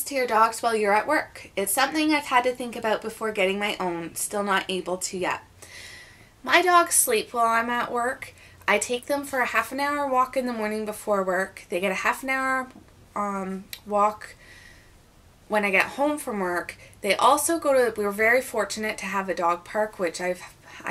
things to your dogs while you're at work? It's something I've had to think about before getting my own, still not able to yet. My dogs sleep while I'm at work. I take them for a half an hour walk in the morning before work. They get a half an hour walk when I get home from work. They also go to, we're very fortunate to have a dog park, which I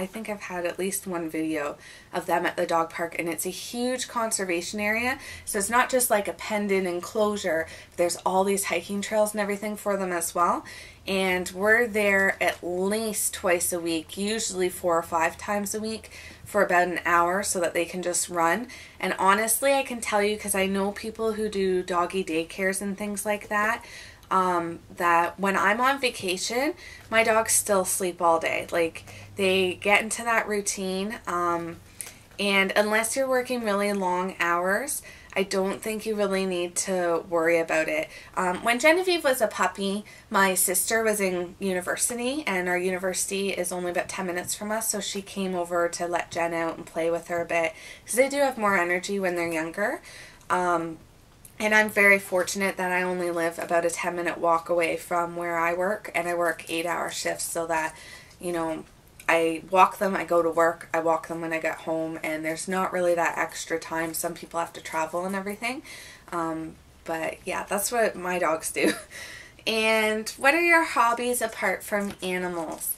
think I've had at least one video of them at the dog park, and it's a huge conservation area. So it's not just like a penned-in enclosure. There's all these hiking trails and everything for them as well. And we're there at least twice a week, usually 4 or 5 times a week for about an hour so that they can just run. And honestly, I can tell you, because I know people who do doggy daycares and things like that, that when I'm on vacation, my dogs still sleep all day. Like, they get into that routine, and unless you're working really long hours, I don't think you really need to worry about it. When Genevieve was a puppy, my sister was in university, and our university is only about 10 minutes from us, so she came over to let Jen out and play with her a bit, because they do have more energy when they're younger. And I'm very fortunate that I only live about a 10-minute walk away from where I work, and I work 8-hour shifts, so that, you know, I walk them, I go to work, I walk them when I get home, and there's not really that extra time. Some people have to travel and everything. But yeah, that's what my dogs do. And what are your hobbies apart from animals?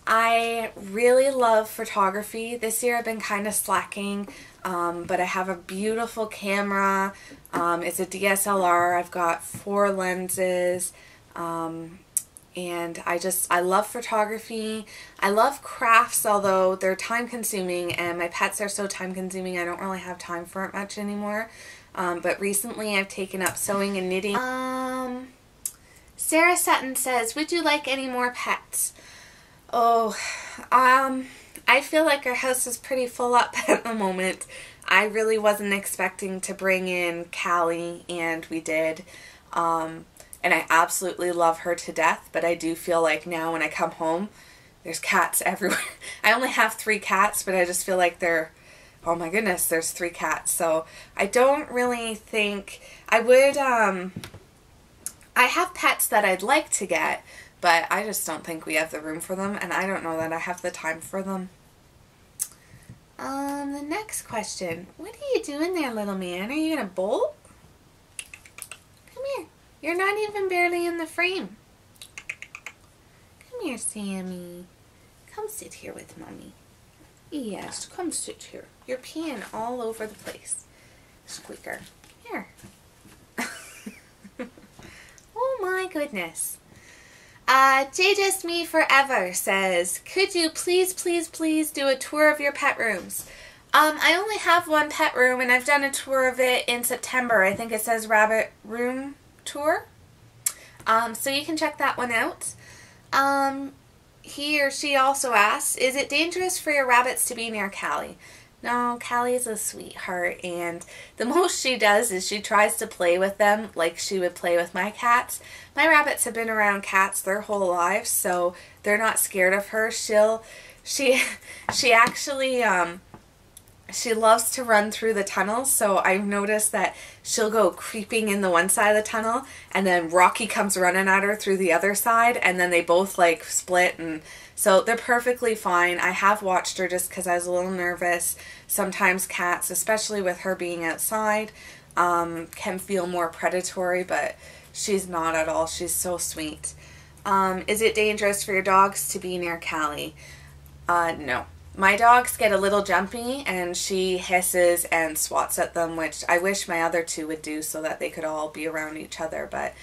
I really love photography. This year I've been kind of slacking, but I have a beautiful camera. It's a DSLR. I've got 4 lenses, and I love photography. I love crafts, although they're time consuming, and my pets are so time consuming I don't really have time for it much anymore. But recently I've taken up sewing and knitting. Sarah Sutton says, would you like any more pets? Oh, I feel like our house is pretty full up at the moment. I really wasn't expecting to bring in Callie, and we did. And I absolutely love her to death, but I do feel like now when I come home, there's cats everywhere. I only have 3 cats, but I just feel like oh my goodness, there's 3 cats. So I don't really think I would, I have pets that I'd like to get, but I just don't think we have the room for them, and I don't know that I have the time for them. The next question. What are you doing there, little man? Are you gonna bolt? Come here. You're not even barely in the frame. Come here, Sammy. Come sit here with Mommy. Yes, come sit here. You're peeing all over the place. Squeaker. Here. Oh my goodness. Just Me Forever says, could you please do a tour of your pet rooms? I only have 1 pet room, and I've done a tour of it in September. I think it says Rabbit Room Tour. So you can check that one out. He or she also asks, is it dangerous for your rabbits to be near Callie? No, Callie's a sweetheart, and the most she does is she tries to play with them like she would play with my cats. My rabbits have been around cats their whole lives, so they're not scared of her. She actually, she loves to run through the tunnels, so I've noticed that she'll go creeping in the one side of the tunnel, and then Rocky comes running at her through the other side, and then they both like split, and so they're perfectly fine. I have watched her just because I was a little nervous. Sometimes cats, especially with her being outside, can feel more predatory, but she's not at all. She's so sweet. Is it dangerous for your dogs to be near Callie? No. My dogs get a little jumpy, and she hisses and swats at them, which I wish my other 2 would do so that they could all be around each other, but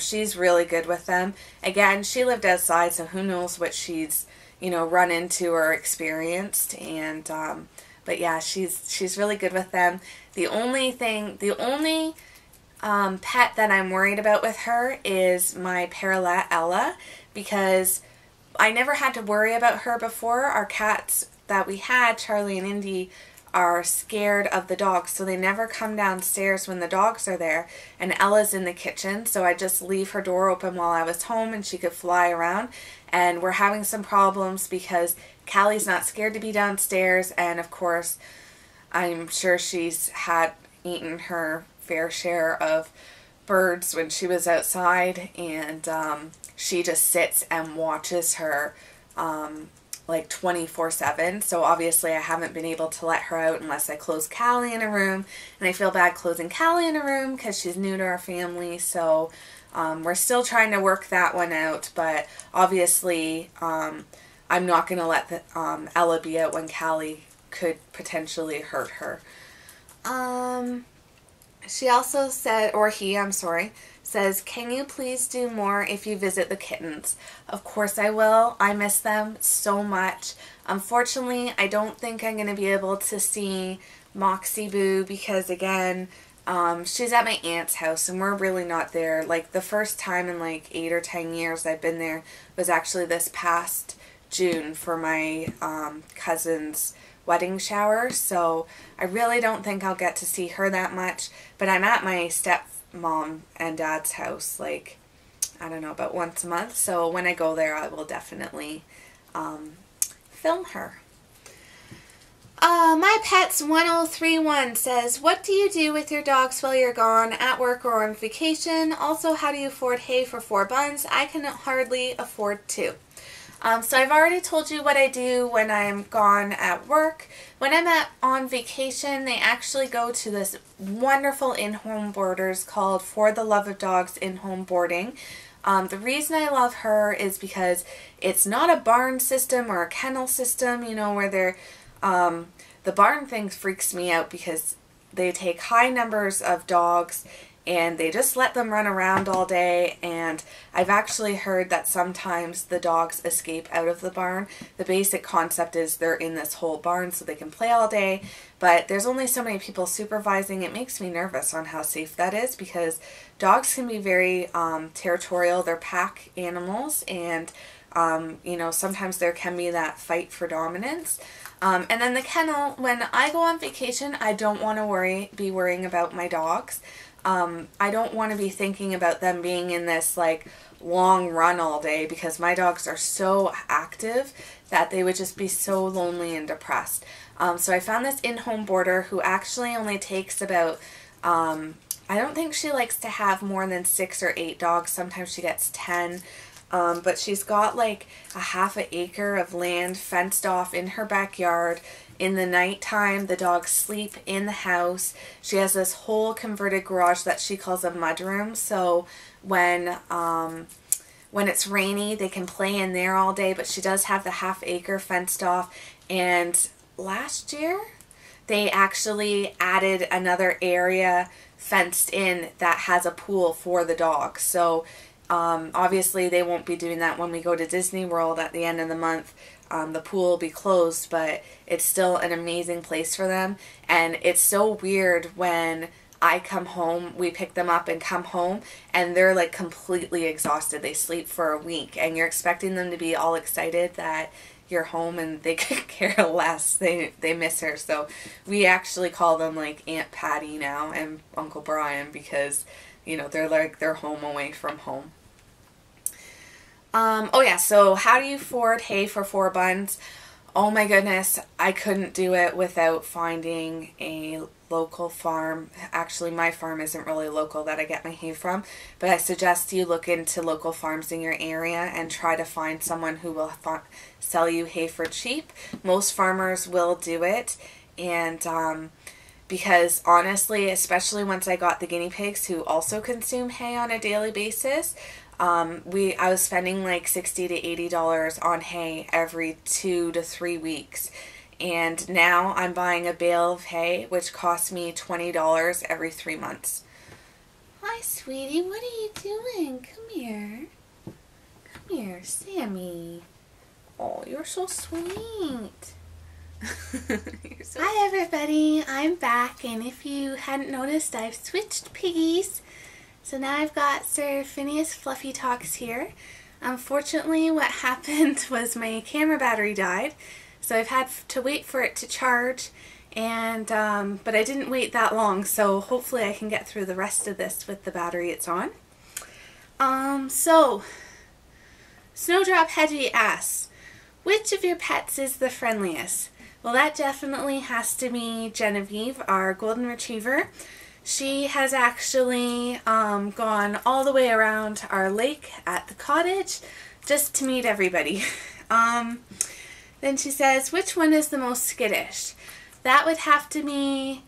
she's really good with them. Again, she lived outside, so who knows what she's, you know, run into or experienced, and but yeah, she's really good with them. The only pet that I'm worried about with her is my Parrot Ella, because I never had to worry about her before. Our cats that we had, Charlie and Indy, are scared of the dogs, so they never come downstairs when the dogs are there, and Ella's in the kitchen, so I just leave her door open while I was home and she could fly around. And we're having some problems because Callie's not scared to be downstairs, and of course I'm sure she's had eaten her fair share of birds when she was outside, and she just sits and watches her like 24/7. So obviously I haven't been able to let her out unless I close Callie in a room, and I feel bad closing Callie in a room because she's new to our family. So we're still trying to work that one out, but obviously I'm not going to let Ella be out when Callie could potentially hurt her. She also said, or he, I'm sorry, says, can you please do more if you visit the kittens? Of course I will. I miss them so much. Unfortunately, I don't think I'm going to be able to see Moxie Boo because, again, she's at my aunt's house and we're really not there. Like, the first time in like 8 or 10 years I've been there was actually this past June for my cousin's wedding shower, so I really don't think I'll get to see her that much, but I'm at my stepmom and dad's house, like, I don't know, about once a month, so when I go there I will definitely film her. My Pets 1031 says, what do you do with your dogs while you're gone at work or on vacation? Also, how do you afford hay for 4 buns? I can hardly afford 2. So I've already told you what I do when I'm gone at work. When I'm on vacation, they actually go to this wonderful in-home boarders called For the Love of Dogs In-Home Boarding. The reason I love her is because it's not a barn system or a kennel system, you know, where they're, the barn thing freaks me out because they take high numbers of dogs and they just let them run around all day, and I've actually heard that sometimes the dogs escape out of the barn. The basic concept is they're in this whole barn so they can play all day, but there's only so many people supervising. It makes me nervous on how safe that is because dogs can be very territorial. They're pack animals, and you know, sometimes there can be that fight for dominance. And then the kennel, when I go on vacation, I don't want to be worrying about my dogs. I don't want to be thinking about them being in this like long run all day because my dogs are so active that they would just be so lonely and depressed. So I found this in-home boarder who actually only takes about, I don't think she likes to have more than 6 or 8 dogs. Sometimes she gets 10. But she's got like a half an acre of land fenced off in her backyard. In the nighttime, the dogs sleep in the house. She has this whole converted garage that she calls a mudroom. So when it's rainy, they can play in there all day. But she does have the half acre fenced off. And last year, they actually added another area fenced in that has a pool for the dogs. So obviously they won't be doing that when we go to Disney World at the end of the month. The pool will be closed, but it's still an amazing place for them. And it's so weird when I come home, we pick them up and come home, and they're like completely exhausted. They sleep for a week, and you're expecting them to be all excited that you're home, and they could care less. They miss her. So we actually call them like Aunt Patty now and Uncle Brian because, you know, they're like their home away from home. Oh yeah, so how do you afford hay for 4 buns? Oh my goodness, I couldn't do it without finding a local farm. Actually, my farm isn't really local that I get my hay from, but I suggest you look into local farms in your area and try to find someone who will sell you hay for cheap. Most farmers will do it, and because honestly, especially once I got the guinea pigs who also consume hay on a daily basis, I was spending like $60 to $80 on hay every 2 to 3 weeks, and now I'm buying a bale of hay which costs me $20 every 3 months. Hi sweetie, what are you doing? Come here. Come here, Sammy. Oh, you're so sweet. Hi everybody, I'm back, and if you hadn't noticed, I've switched piggies. So now I've got Sir Phineas Fluffy Talks here. Unfortunately, what happened was my camera battery died, so I've had to wait for it to charge, and but I didn't wait that long, so hopefully I can get through the rest of this with the battery it's on. So Snowdrop Hedgie asks, which of your pets is the friendliest? Well, that definitely has to be Genevieve, our golden retriever. She has actually gone all the way around our lake at the cottage just to meet everybody. Then she says, which one is the most skittish? That would have to be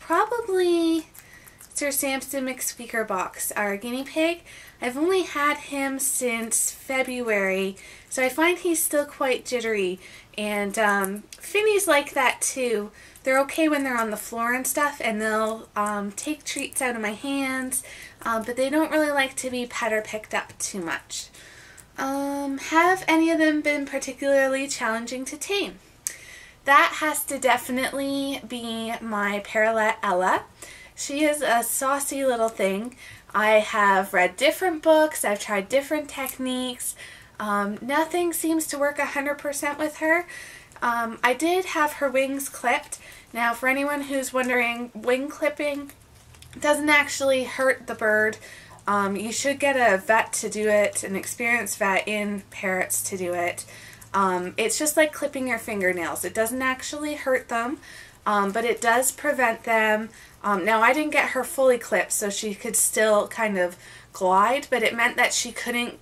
probably Sir Samson McSpeakerbox, our guinea pig. I've only had him since February, so I find he's still quite jittery. And Finny's like that too. They're okay when they're on the floor and stuff, and they'll take treats out of my hands, but they don't really like to be pet or picked up too much. Have any of them been particularly challenging to tame? That has to definitely be my Parrot Ella. She is a saucy little thing. I have read different books, I've tried different techniques. Nothing seems to work 100% with her. I did have her wings clipped. Now, for anyone who's wondering, wing clipping doesn't actually hurt the bird. You should get a vet to do it, an experienced vet in parrots to do it. It's just like clipping your fingernails. It doesn't actually hurt them, but it does prevent them. Now, I didn't get her fully clipped, so she could still kind of glide, but it meant that she couldn't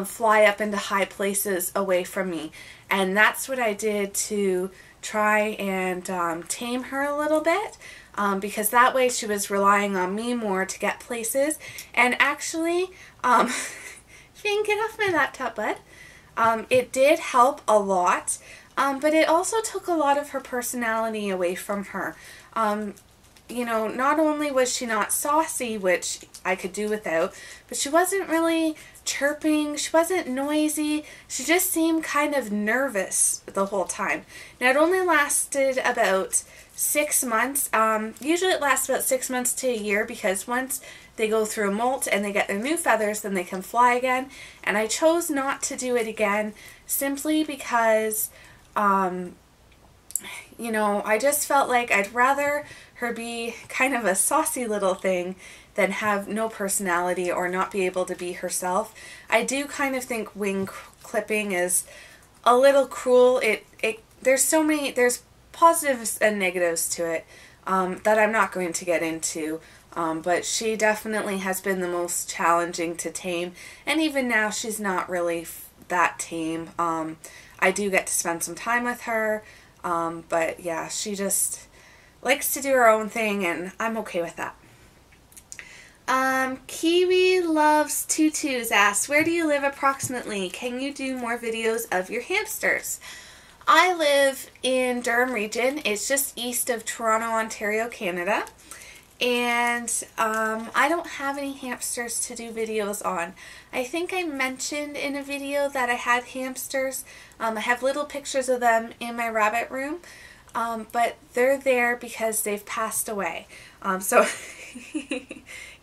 fly up into high places away from me. And that's what I did to try and tame her a little bit, because that way she was relying on me more to get places. And actually, Finn, get off my laptop, bud. It did help a lot, but it also took a lot of her personality away from her. You know, not only was she not saucy, which I could do without, but she wasn't really chirping, she wasn't noisy, she just seemed kind of nervous the whole time. Now, it only lasted about 6 months. Usually it lasts about 6 months to a year, because once they go through a molt and they get their new feathers, then they can fly again. And I chose not to do it again simply because, you know, I just felt like I'd rather her be kind of a saucy little thing than have no personality or not be able to be herself. I do kind of think wing clipping is a little cruel. There's positives and negatives to it that I'm not going to get into. But she definitely has been the most challenging to tame, and even now she's not really that tame. I do get to spend some time with her, but yeah, she just likes to do her own thing, and I'm okay with that. Kiwi Loves Tutus asks, where do you live approximately? Can you do more videos of your hamsters? I live in Durham region. It's just east of Toronto, Ontario, Canada. And I don't have any hamsters to do videos on. I think I mentioned in a video that I had hamsters. I have little pictures of them in my rabbit room, but they're there because they've passed away. So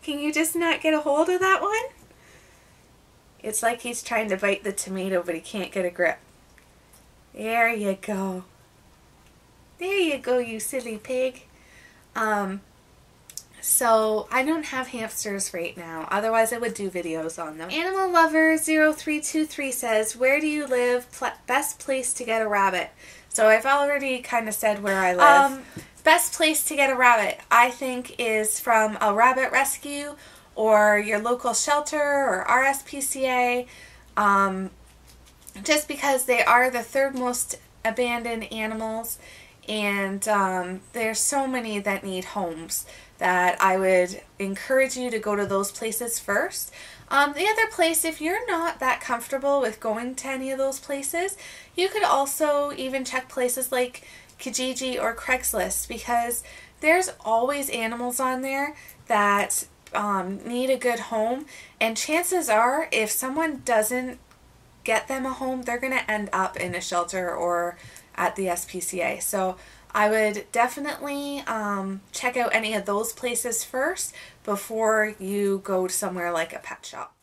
can you just not get a hold of that one? It's like he's trying to bite the tomato, but he can't get a grip. There you go. There you go, you silly pig. So I don't have hamsters right now, otherwise I would do videos on them. Animal Lover 0323 says, where do you live? Best place to get a rabbit? So I've already kind of said where I live. Best place to get a rabbit, I think, is from a rabbit rescue or your local shelter or RSPCA, just because they are the third most abandoned animals, and there's so many that need homes that I would encourage you to go to those places first. The other place, if you're not that comfortable with going to any of those places, you could also even check places like Kijiji or Craigslist, because there's always animals on there that need a good home, and chances are if someone doesn't get them a home, they're going to end up in a shelter or at the SPCA. So I would definitely check out any of those places first before you go to somewhere like a pet shop.